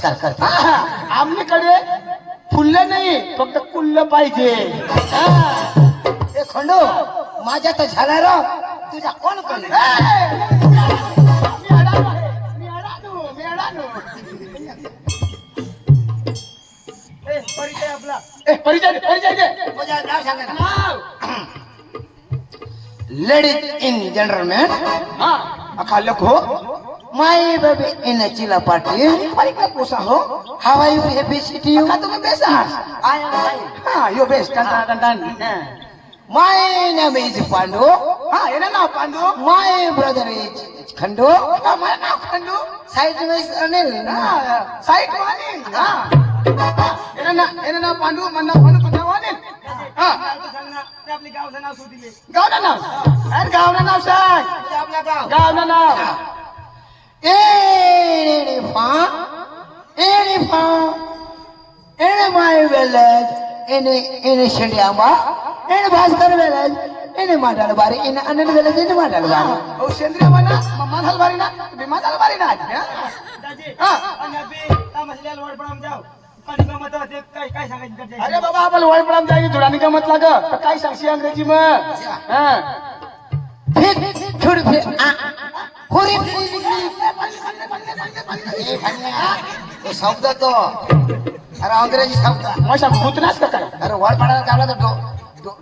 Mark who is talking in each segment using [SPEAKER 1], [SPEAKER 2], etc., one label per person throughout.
[SPEAKER 1] संसार करते.
[SPEAKER 2] आमच्याकडे फुललं नाही फक्त कुल्लं पाहिजे.
[SPEAKER 1] ए खंडू माझ्या तर झाला राव तुझ्या कोण कोण
[SPEAKER 2] परिचय आपला परिचय दे.
[SPEAKER 1] नाव सांगा ना.
[SPEAKER 2] नाव
[SPEAKER 1] लेडीज इन जनरलमॅन
[SPEAKER 2] अखा लखो
[SPEAKER 1] माय बेबी इन चिला पार्टी
[SPEAKER 2] का पोसा हो
[SPEAKER 1] how are you happy city you
[SPEAKER 2] का तुम्ही बेस
[SPEAKER 1] आय एम फाइन
[SPEAKER 2] हा यो बेस टन
[SPEAKER 1] माय नेम इज पांडू
[SPEAKER 2] हा येना नाव Pandu
[SPEAKER 1] my brother is Khandu
[SPEAKER 2] माझं नाव पांडू
[SPEAKER 1] साइड में अनिल
[SPEAKER 2] साईट वाणी येना नाव पांडू मन नाव पांडू पण नाव वाणी आपले गावचं नाव सुदिले गावचं नाव अरे गावचं नाव सांग
[SPEAKER 1] आपला गाव
[SPEAKER 2] गावचं नाव
[SPEAKER 1] एने माय विलेज एने शिंडियामा एने भास्कर विलेज एने मांडाल बारी एने अनिल विलेज एने मांडाल बारी
[SPEAKER 2] ओ सेंद्रिय म्हणा मांडाल बारी ना मांडाल बारी ना दाजी आणि अबे तामसल्याला वडपडाम जाऊ आणि गमत होते काय सांगायचं अरे बाबा आपण वडपडाम जाई धुरानी गमत लाग तर काय सांगशी अंग्रेजी मग
[SPEAKER 1] फिर थोड़ी फिर होरी तो शब्द तो अरे अंग्रेजी शब्द
[SPEAKER 2] मशा भूतनाच का काय
[SPEAKER 1] अरे वड पडायला चालला तर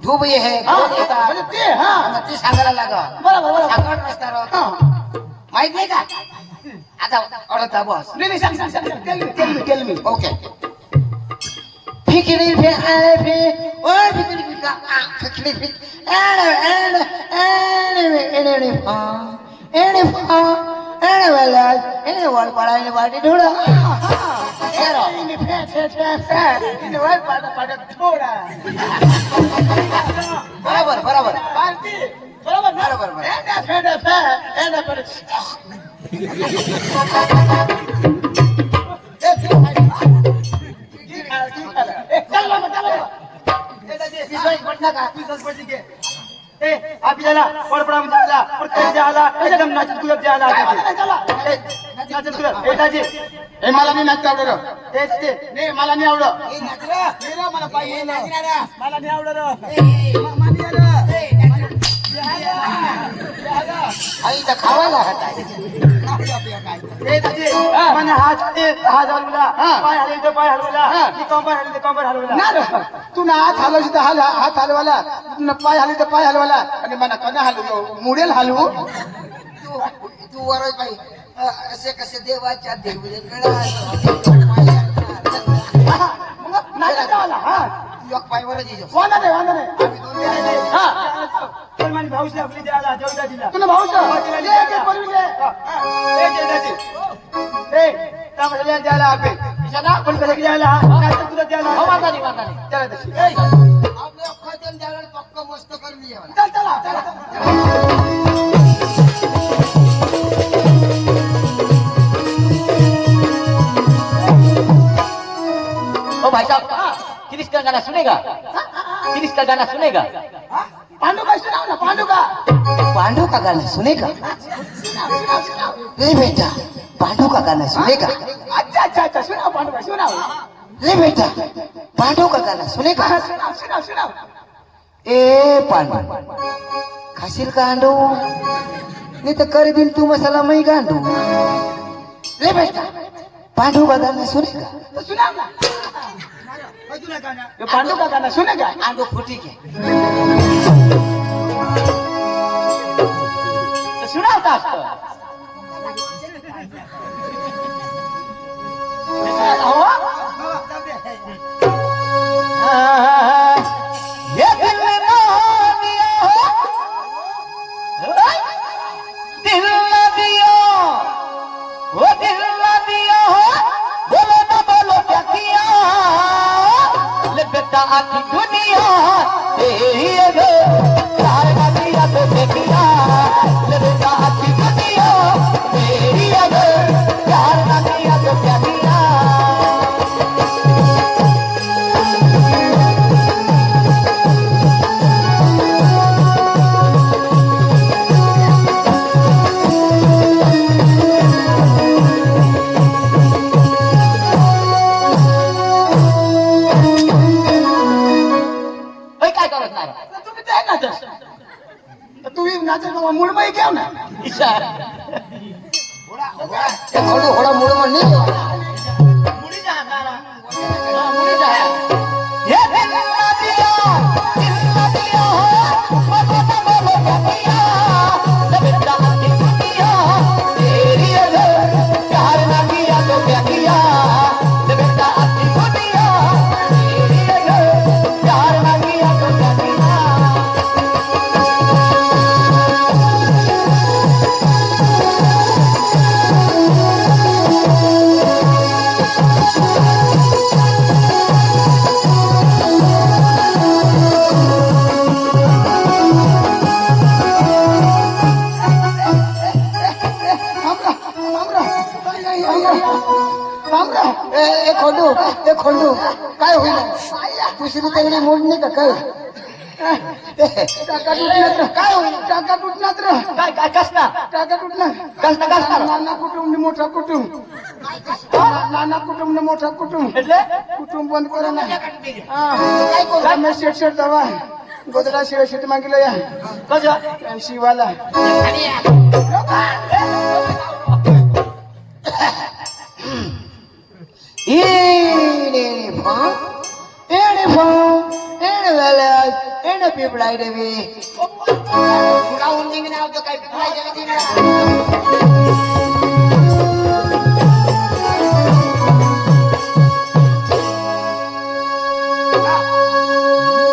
[SPEAKER 1] ढूब ये है
[SPEAKER 2] म्हणजे ते
[SPEAKER 1] ती सांगायला लागा
[SPEAKER 2] बरोबर
[SPEAKER 1] सांगत नसणार माहित नाही का आता अडता बॉस
[SPEAKER 2] नाही सांग टेल मी
[SPEAKER 1] ओके फिकिरी फे आले फे और फिकिरी का फिकिरी फे एने वाला एने वड पडायला बाटी ढोडा बरोबर बरोबर
[SPEAKER 2] आपल्याला वडपडाम जायला आला एकदम नाचत गुलाब द्यायला नाचत गुलाब दाजी हे मला नाही नाचता आवडत ते मला नाही आवडत मला पाहिजे मला नाही आवडत
[SPEAKER 1] आईचा खावायला हात
[SPEAKER 2] हात हलवला पाय हलवला पाय हलवला कंबर हलवले कंबर हलवला तू ना हात हलवशी तर हात हलवाला पाय हलवी तर पाय हलवाला आणि मला कना हलवू मुडेल हलवू
[SPEAKER 1] तू वर बाई असे कसे देवाच्या पायवरच
[SPEAKER 2] वांदा नाही सलमान भाऊशी आपली द्यायला जेवढा दिला तुला भाऊश द्यायला आपे पण कसं द्यायला तुला द्यायला त्याला तशी
[SPEAKER 1] आपल्या अख्खा द्यायला पक्क मस्त करून
[SPEAKER 2] चला
[SPEAKER 3] ओ भाई साहब किरिश का गाना सुनेगा किरिश का गाना सुनेगा
[SPEAKER 2] पांडू का सुनाओ ना
[SPEAKER 1] पांडू का गाना सुनेगा ले बेटा पांडू का गाना सुनेगा
[SPEAKER 2] अच्छा सुनाओ पांडू का सुनाओ
[SPEAKER 1] ले बेटा पांडू का गाना सुनेगा
[SPEAKER 2] सुनाओ
[SPEAKER 1] ए पांडू खाशील का अंडू नहीं तो कर दिन तू मसाला मैं गांडू ले बेटा पांडू का गाना सुनेगा
[SPEAKER 2] तो सुनाओ ना ये पांडू का गाना सुनेगा
[SPEAKER 1] आंडू फूटी के
[SPEAKER 3] तो सुनाओ था
[SPEAKER 1] ये दिल ना दिया दिल ना दिया वो दिल ना दिया बोलो ना बोलो क्या किया ले बेटा आखी दुनिया तेरी है प्यार ना दिया तो देखिया ले बेटा आखी दुनिया तेरी है प्यार ना दिया तो क्या किया
[SPEAKER 2] मूड मध्ये घ्या ना
[SPEAKER 3] ईशा
[SPEAKER 1] खोडू होडा मूड म्हणली
[SPEAKER 3] मुलीचा आहे
[SPEAKER 1] ये दिल ना दिया हो मत बोलो क्या किया बेटा की दुनिया तेरी अगर प्यार ना किया तो क्या किया बेटा की दुनिया तेरी अगर प्यार ना किया तो क्या किया
[SPEAKER 2] खोंडू काय होईल दुसरी तगडी मोडणी का काय काय होईल टाका तुटणार
[SPEAKER 3] काय काय कसना
[SPEAKER 2] टाका तुटणार
[SPEAKER 3] कसना
[SPEAKER 2] नाना कुटुंब मोठा कुटुंब नाना कुटुंब मोठा कुटुंब
[SPEAKER 3] એટલે
[SPEAKER 2] कुटुंब बंद करा ना काय करू रमेश शेठ दवा गोदडा शेठ मागितलं या
[SPEAKER 3] कसं
[SPEAKER 2] शिवाला
[SPEAKER 1] पिपळाय देवी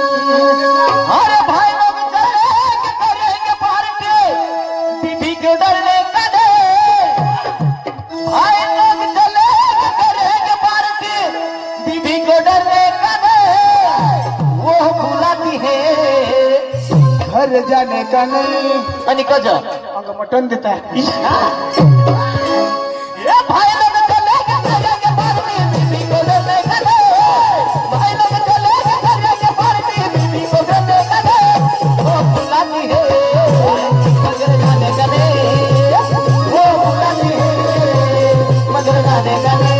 [SPEAKER 1] अरे भाई लोग करेंगे पार्टी बीबी के डरने का दे भाई लोग करेंगे पार्टी बीबी को डरने का दे वो बुलाती है घर जाने का नहीं आणि कज
[SPEAKER 2] अंग मटन देता
[SPEAKER 1] ये भाई लोग करेंगे पार्टी बीबी को डरने का दे भाई लोग करेंगे पार्टी बीबी को डरने का दे वो बुलाती है घर जाने का नहीं वो बुलाती है मगर जाने का नहीं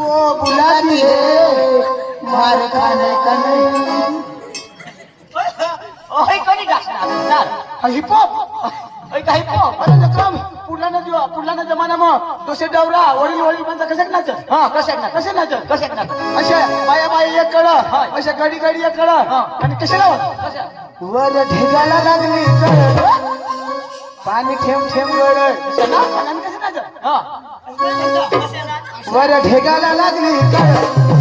[SPEAKER 2] वो बुलाती है मार खाने का नहीं
[SPEAKER 3] ओय कोणी गासना
[SPEAKER 2] हिपहॉप
[SPEAKER 3] ओय काही पो
[SPEAKER 2] अरे नक्रम पुढला जमानाમાં दोसे डवरा वडील वडील म्हणजे कशाक नाचत
[SPEAKER 3] हा कशाक
[SPEAKER 2] कसे नाचत
[SPEAKER 3] ना
[SPEAKER 2] अशा बाया बाई एक कळ अशा गडी गडी एक कळ आणि कशाला होत
[SPEAKER 3] कशा
[SPEAKER 2] वर ढेगाला लागली कळ पाणी थेंब थेंब गळ कसे नाचत
[SPEAKER 3] हा
[SPEAKER 2] वर ढेगाला लागली कळ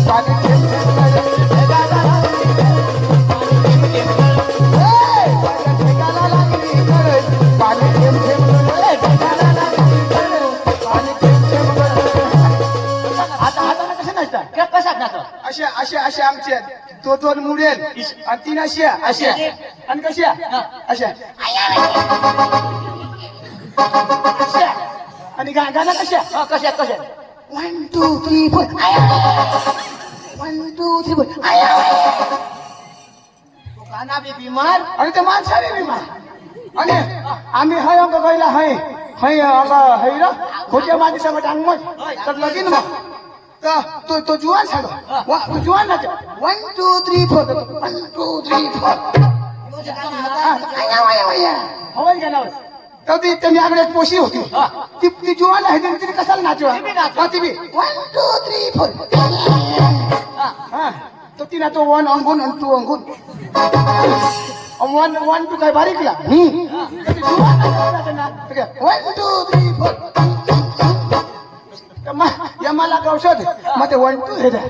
[SPEAKER 2] पाणी थेंब थेंब गळ ढेगाला लागली वर ढेगाला लागली कळ पाणी थेंब थेंब गळ ढेगाला लागली कळ पाणी थेंब थेंब गळ आता हाताने कसे नाचतात
[SPEAKER 3] कशाक ना
[SPEAKER 2] अशा अशा अशा आमच्या तो दोन मुडेल आणि तीन अशा अशा आणि कशा अशा अशा आणि गाणं कशा
[SPEAKER 3] हा कशाक
[SPEAKER 2] 1 2 3 4 1 2 3 4
[SPEAKER 3] गाना भी बीमार
[SPEAKER 2] आणि ते माणसाने बिमार आणि आम्ही हय अंग गयला हय हय अंग हय र खोट्या माझी संगत अंग मग तर लगीन मग तो तो जुवान सांग तू जुवान नाच 1 2 3 4 1 2 3 4 हवाई गाण्यावर तर ती त्यांनी आकडे पोशी होती ती ती जुवान आहे तिने कशाला नाचवा ती बी 1 2 3 4 हा तो ती ना तो 1 अंगून आणि 2 अंगून 1 2 काय बारीकला 1 2 3 4 या मला औषध मग ते 1 2 हे द्या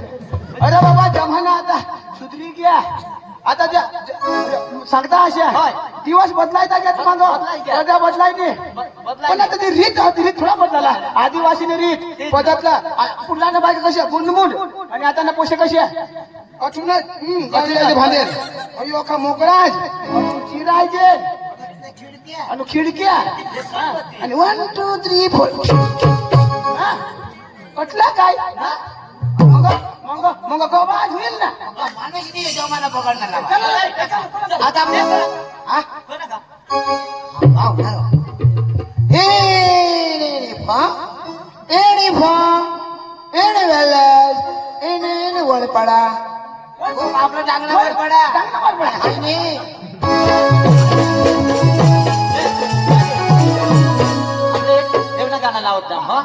[SPEAKER 2] अरे बाबा जमाना आता सुधरी गया आता सांगता अशा
[SPEAKER 3] होय.
[SPEAKER 2] दिवस बदलायचा का तुम्हाला
[SPEAKER 3] बदलायचा.
[SPEAKER 2] प्रजा बदलायची पण आता ती रीत होती रीत थोडा बदलाला आदिवासीने रीत बदलला पुढला ना बायका कशा गुंडमुंड आणि आता ना पोषे कशा अठूनच अठूनच भांडेल अयो का मोकळाच चिरायचे आणि खिडक्या आणि 1 2 3 4 कटला काय मग मग मग गवाज होईल ना
[SPEAKER 1] माणूस नाही जमाना पकडणार
[SPEAKER 2] आता
[SPEAKER 1] हा वळपाडा आपलं चांगला वळपाडा
[SPEAKER 3] देवना गाणं लावत जा हा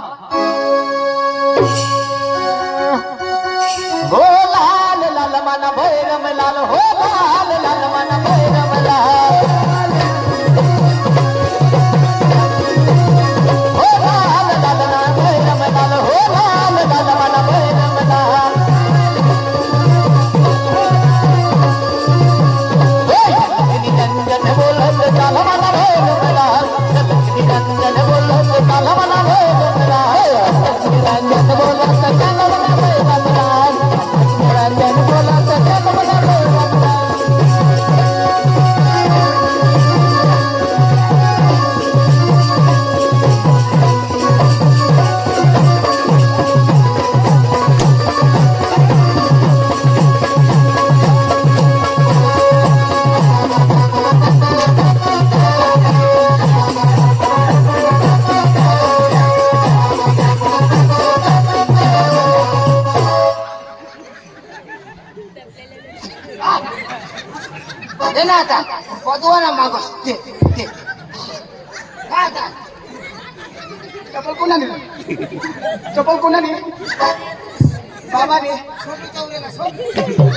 [SPEAKER 1] हो लाल लाल मन भैरम लाल हो लाल लाल मन भैरम लाल हो लाल लाल मन भैरम लाल हो लाल लाल मन भैरम लाल निरंजन बोलत चाल मन भैरम लाल निरंजन बोलत चाल मन भैरम लाल निरंजन बोलत चाल मन भैरम लाल निरंजन बोलत चाल मन भैरम लाल दे ना आता पदवा ना मागस दे दे काय आता
[SPEAKER 2] चप्पल कोणाने चप्पल कोणाने बाबाने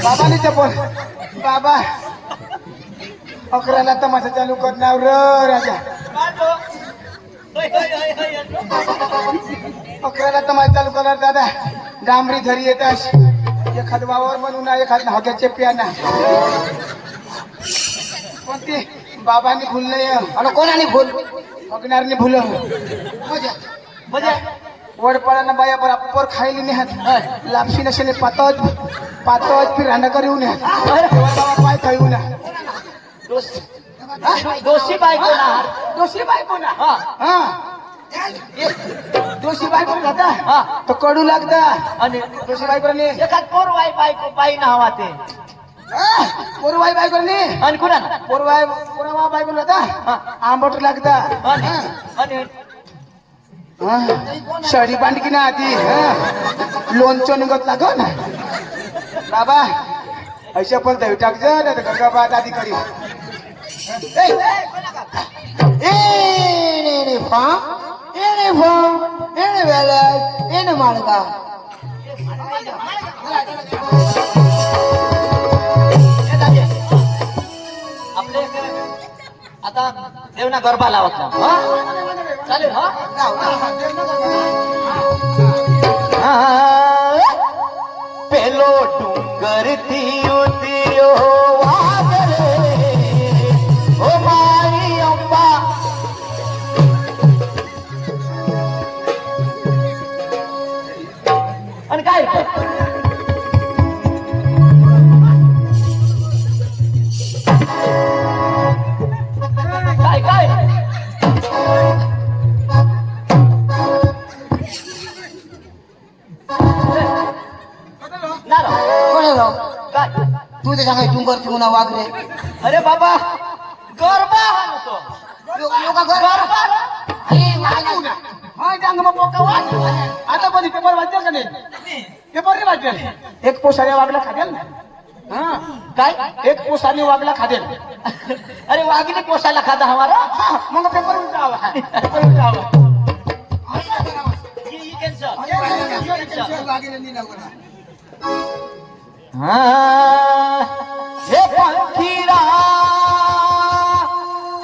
[SPEAKER 2] बाबाने चप्पल बाबा 11ला तमाशा चालू करणार र राजा 11ला तमाशा चालू करणार दादा डांबरी घरी येतास एखाद वावर म्हणून एखाद हक्याचे प्याना पण ते बाबांनी भुललंय
[SPEAKER 1] आणि कोणाने भूल
[SPEAKER 2] बघणारने भुल
[SPEAKER 1] मजा
[SPEAKER 3] म्हणजे
[SPEAKER 2] वडपाळांना बाया बराबर खायली नेहात लापशी नशेने पातळ फिर रांडा करू नये बाबा पाय खाऊ ना
[SPEAKER 3] दोषी बायको ना
[SPEAKER 2] दोषी बायको ना
[SPEAKER 3] हा
[SPEAKER 2] हा दोषी बायको जाता
[SPEAKER 3] हा
[SPEAKER 2] तो कडू लागता
[SPEAKER 3] आणि
[SPEAKER 2] दोषी बायकोने
[SPEAKER 3] एखाद पोर वाई बायको बाई नावा ते
[SPEAKER 2] पोरवाई बायकोने
[SPEAKER 3] आणि कुणा
[SPEAKER 2] पोरवा बायको जाता आंबट लागता
[SPEAKER 3] आणि
[SPEAKER 2] शडी बांडकी ना आधी लोणचं निघत लाग ना बाबा ऐशा पण दही टाकज नाही तर गंगा बाद आधी करी
[SPEAKER 1] ಏನೇ ಫಾ ಏನೇ ವೇಳೆ ಏನು ಮಾಡ್ಗ
[SPEAKER 3] आपले आता देवना गरबा लावत ना हा चालेल हा
[SPEAKER 1] પેલો ડુંગર થી ઉતર્યો વાદળે ઓ મારી અંબા
[SPEAKER 3] आणि काय काय काय नारो
[SPEAKER 1] कोणे राव
[SPEAKER 3] काय
[SPEAKER 1] तू ते सांगाय डुंगर ठेवून वाघ रे
[SPEAKER 3] अरे बाबा गरबा हा नव्हतो
[SPEAKER 1] लोका घर
[SPEAKER 3] गरबा
[SPEAKER 2] हा डांग मग पोका वाच आता पण पेपर वाचल का नाही पेपर रे वाचल एक पोसाने वागला खादेल ना हा
[SPEAKER 3] काय
[SPEAKER 2] एक पोसाने वागला खादेल
[SPEAKER 3] अरे वाघिनी पोसायला खाता हमारा
[SPEAKER 2] मग पेपर उलटावा पेपर उलटावा
[SPEAKER 1] हे पंखीरा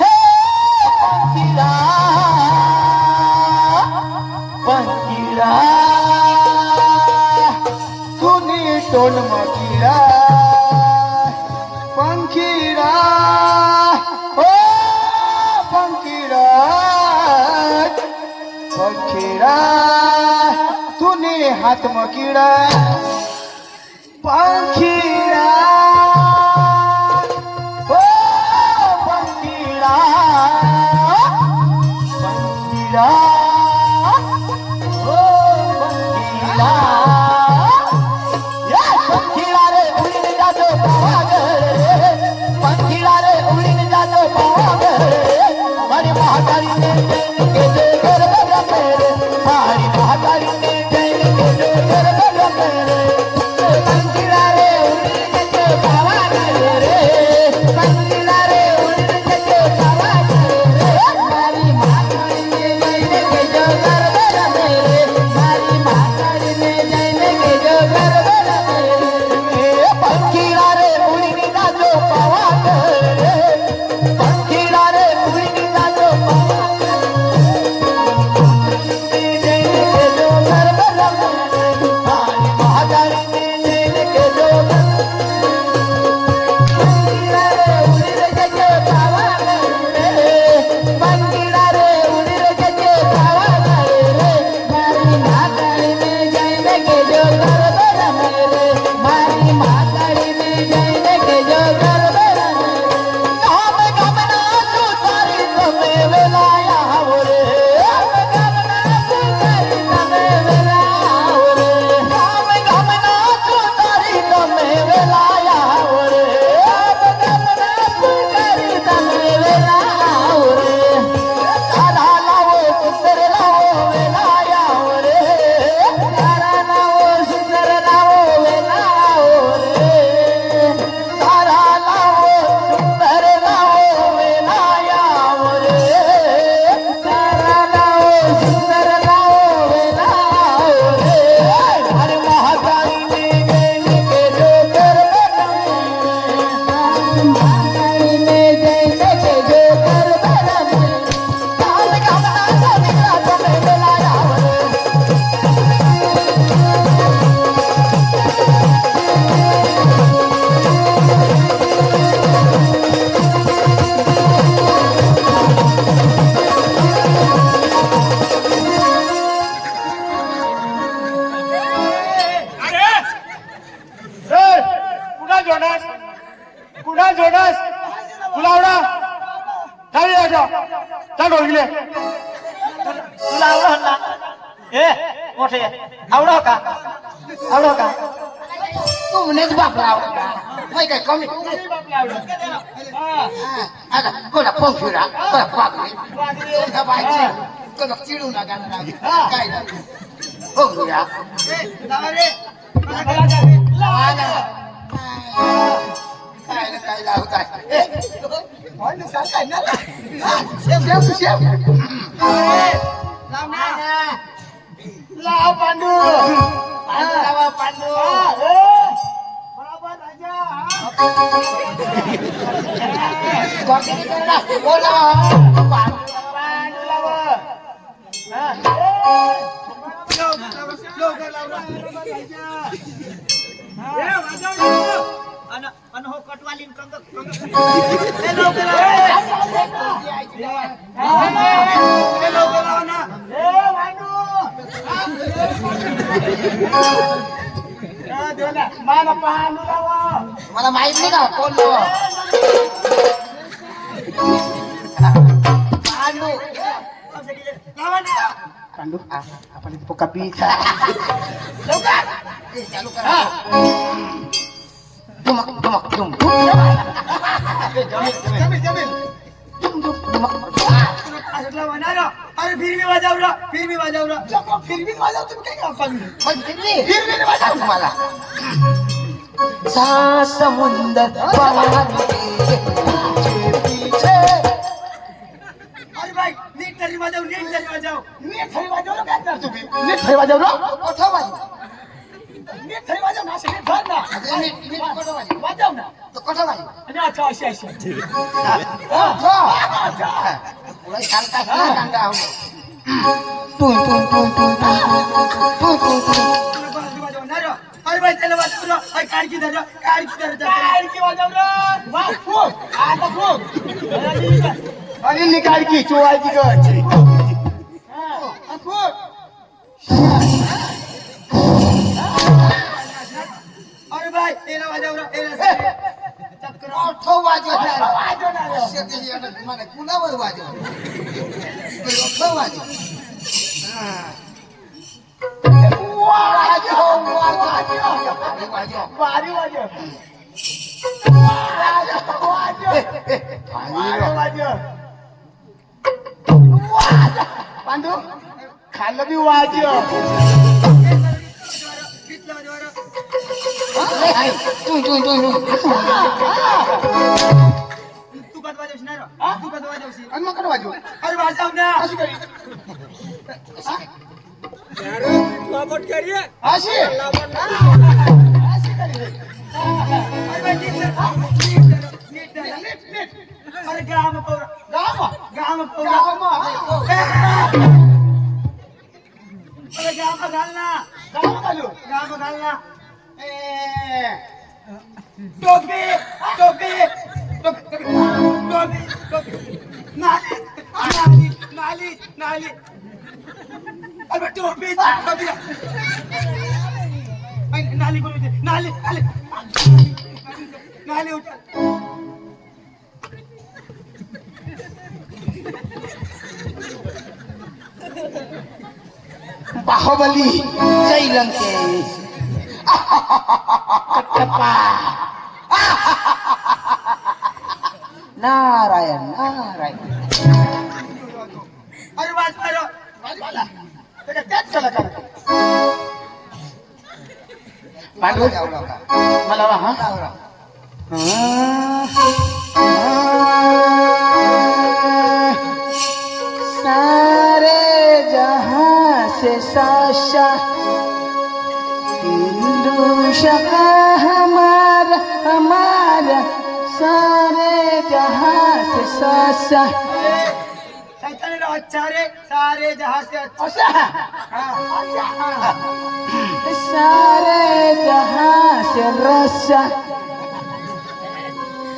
[SPEAKER 1] हे पंखीरा पंखीरा
[SPEAKER 2] तुनी टोन मगिरा पंखीडा तुने हात मकिडा पंखीडा
[SPEAKER 1] ओ पंखीडा पंखीडा ओ पंखीडा या पंखीडा रे उडीन जातो पावागड पंखीडा रे उडीन जातो पावागड मारी म्हातारी ने केले घर मेरे मारी म्हातारी ने केले घर मेरे पंखीडा रे उडीन जातो पावागड रे पंखीडा रे उडीन जातो पावागड रे मारी म्हातारी ने केले घर मेरे मारी म्हातारी ने केले घर मेरे पंखीडा रे उडीन जातो पावागड रे पंखीडा रे उडीन जातो
[SPEAKER 2] कुठा जोडास तुला आवडा खाली जा चाल ओळखले
[SPEAKER 3] तुला आवडलं ना ए मोठे आवडव का
[SPEAKER 1] तू म्हणेच बापला आवडता नाही काय कमी आता कोणा पंखीडा कोणा पागली कोणा बायची कोणा चिडू नका काय हो या काय लावताय काय ना लाव पांडू पांडू बोला
[SPEAKER 3] हो कटवालीन
[SPEAKER 1] मला माहित नाही का कोण
[SPEAKER 2] पांडू आपण इथे पोका पी
[SPEAKER 1] चालू करा दुमक दुमक दुम
[SPEAKER 2] अरे फिर भी बजाव रहा फिर भी बजाव तुम क्या
[SPEAKER 1] तुम्हाला सा समुंदर पानी के पीछे
[SPEAKER 2] अरे भाई नीट तरी बजाव
[SPEAKER 1] नीट थरी वाजव काय करतो तुम्ही नीट थरी वाजव ना कोठा वाजव नीट थरी वाजव ना नीट धर ना नीट कोठा वाजव ना तो कोठा वाजव
[SPEAKER 2] आणि अच्छा अशी
[SPEAKER 1] पुढे शांता शांता तू
[SPEAKER 2] अरे भाई चलो बात करो भाई काडकी धर काडकी वाजव रे वाह फूक आता फूक अरे निकाडकी चोवायची गच हां फूक याला वाजव रे.
[SPEAKER 4] मोठं वाजवणार मला कुणावर वाजव मोठं वाजव
[SPEAKER 2] भारी वाजव. पांडू खाल्लं बी वाजव.
[SPEAKER 4] तू
[SPEAKER 2] तू कधी वाजवशील नाही रे? तू कधी वाजवशील?
[SPEAKER 4] आणि मग कडे वाजव
[SPEAKER 2] अरे वाजव ना.
[SPEAKER 4] अशी करी
[SPEAKER 2] अशी अरे गाम पौरा गाम पौरा अरे गाम घाल ना. गाम घाल ना. टोपी टोपी टोपी टोपी नाली नाली नाली नाली. अरे टोपी टोपी नाली कोण होते? नाली नाली नाली उचल.
[SPEAKER 4] बाहुबली जय लंकेश कट्टप्पा नारायण नारायण
[SPEAKER 2] अरे वाज मारो त्याच कलाकार
[SPEAKER 4] पांडू
[SPEAKER 2] मला वा हा
[SPEAKER 4] सारे जहां से साशा हिंदू शका हमारा हमारा सारे जहां से साशा
[SPEAKER 2] शैतानी राव चारे सारे जहां से अच्छा.
[SPEAKER 4] सारे जहां से रसा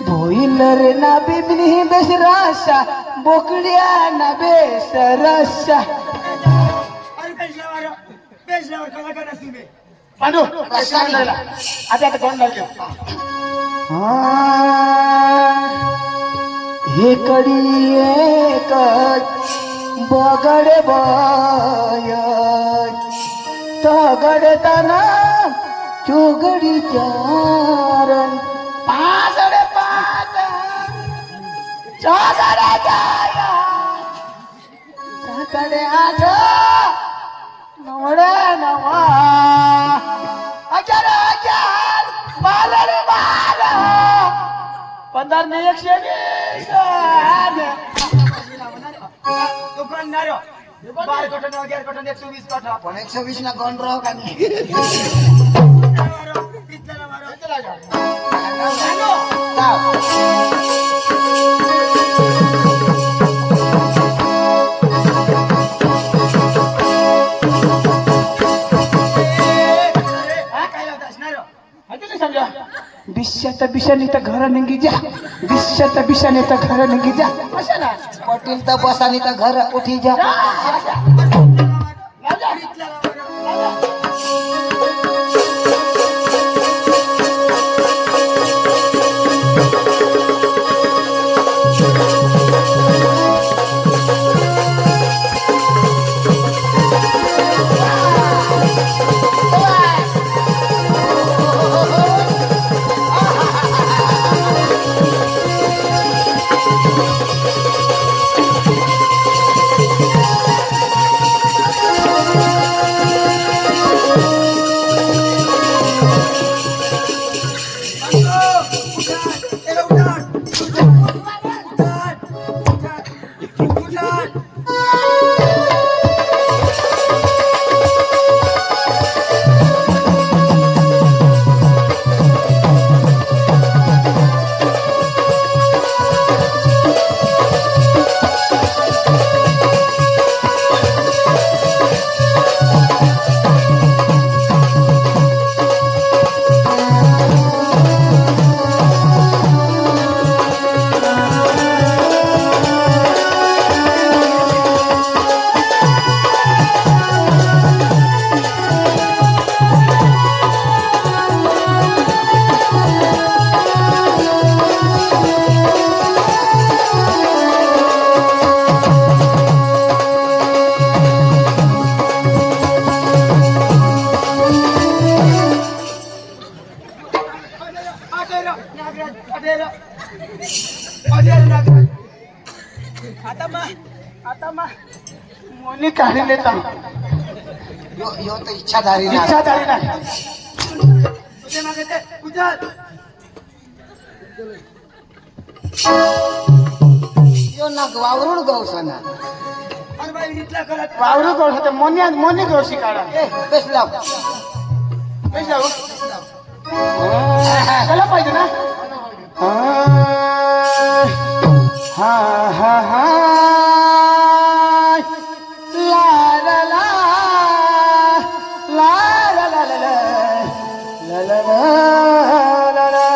[SPEAKER 4] भोईलर ना बिबनी बेस रसा बोकड्या ना बेस रसा
[SPEAKER 2] अरे पेशल्यावर कलाकार असतो मी. पांडू आता कोण लागेल?
[SPEAKER 4] हे कडी एक बगड बय तगडताना चोगडी चारण पासडे पास चोगडे जाय साकडे आठ नवडे नवा हजार हजार बालर बाल 15 ने 120
[SPEAKER 2] दुकानदार 12 कॉटन 11 कॉटन 120 कॉटन.
[SPEAKER 4] पण 120 ना कोण राव का नाही बिश्यात बिशाने तर घर निघी जा बिश्यात बिशाने तर घर निघी जा पटील तर बसाने तर घर उठी जा
[SPEAKER 2] आता मा मोनी काढी लेता
[SPEAKER 4] यो तर इच्छाधारी ना
[SPEAKER 2] इच्छा झाली नाही तुझे मागे ते उचल
[SPEAKER 4] यो ना वावरून गवसना
[SPEAKER 2] अरे बाई इथला करत वावरू कोण होते मोनी गोशी काढा
[SPEAKER 4] ए बेस लाव
[SPEAKER 2] पैसे लावू त्याला पाहिजे ना हा हा हा ला ला ला ला ला ला ला ला ला ला ला ला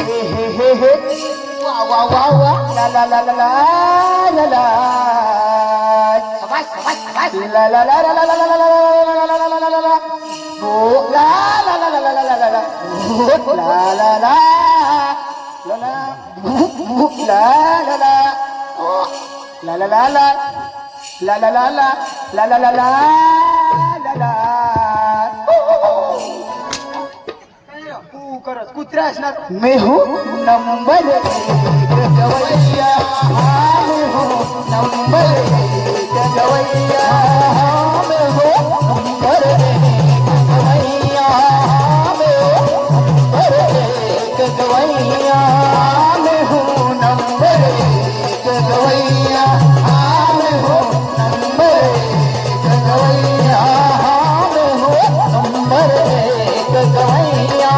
[SPEAKER 2] हे हे हे हे
[SPEAKER 4] वा वा वा वा
[SPEAKER 2] ला ला ला ला ला ला ला
[SPEAKER 4] सबास सबास सबास
[SPEAKER 2] La la la la la la la la la la la la la la la. Oh la la la la la la la la la. Oh la la la la la. Oh la la la. Oh la la la la. La la la la. La la la la la la. करत कुत्रा असणार
[SPEAKER 4] मैं हूँ number एक गवैया मैं हूँ number एक गवैया मैं हूँ नंबर एक गवैया मैं हूँ नंबर एक गवैया मैं हूँ नंबर एक गवैया मैं हूँ नंबर एक गवैया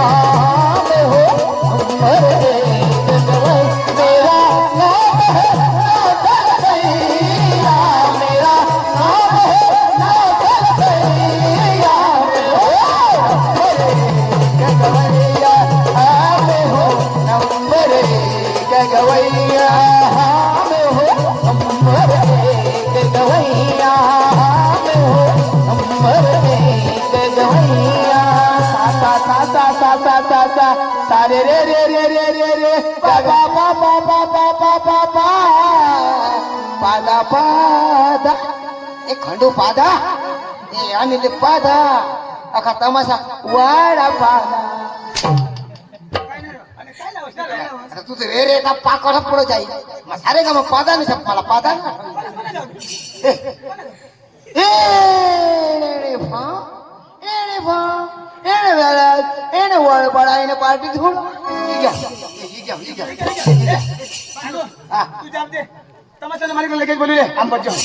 [SPEAKER 4] मैं हूँ नंबर एक गवैया मेरा नाम है नादर भैया मेरा नाम है नादर भैया गवैया मैं हो नंबर एक गवैया मैं हो नंबर एक गवैया मैं हो नंबर एक गवैया सा सा सा सा सा सा सा सारे रे रे रे रे रे रे पा पा पा पा पा पा पा पा पा पादा पादा ए खंडू पादा ए अनिल पादा अखा तमाशा वाडा पादा आता तू रे रे का पाकड पुढे जाई मग सारे का मग पादा नाही मला पादा ना ए रे भा एने भा एने वेळा एने वळ पडा एने पार्टी घेऊन
[SPEAKER 2] तू जाते तमाशा मारी लगेच बोलू रे आंबट जाऊ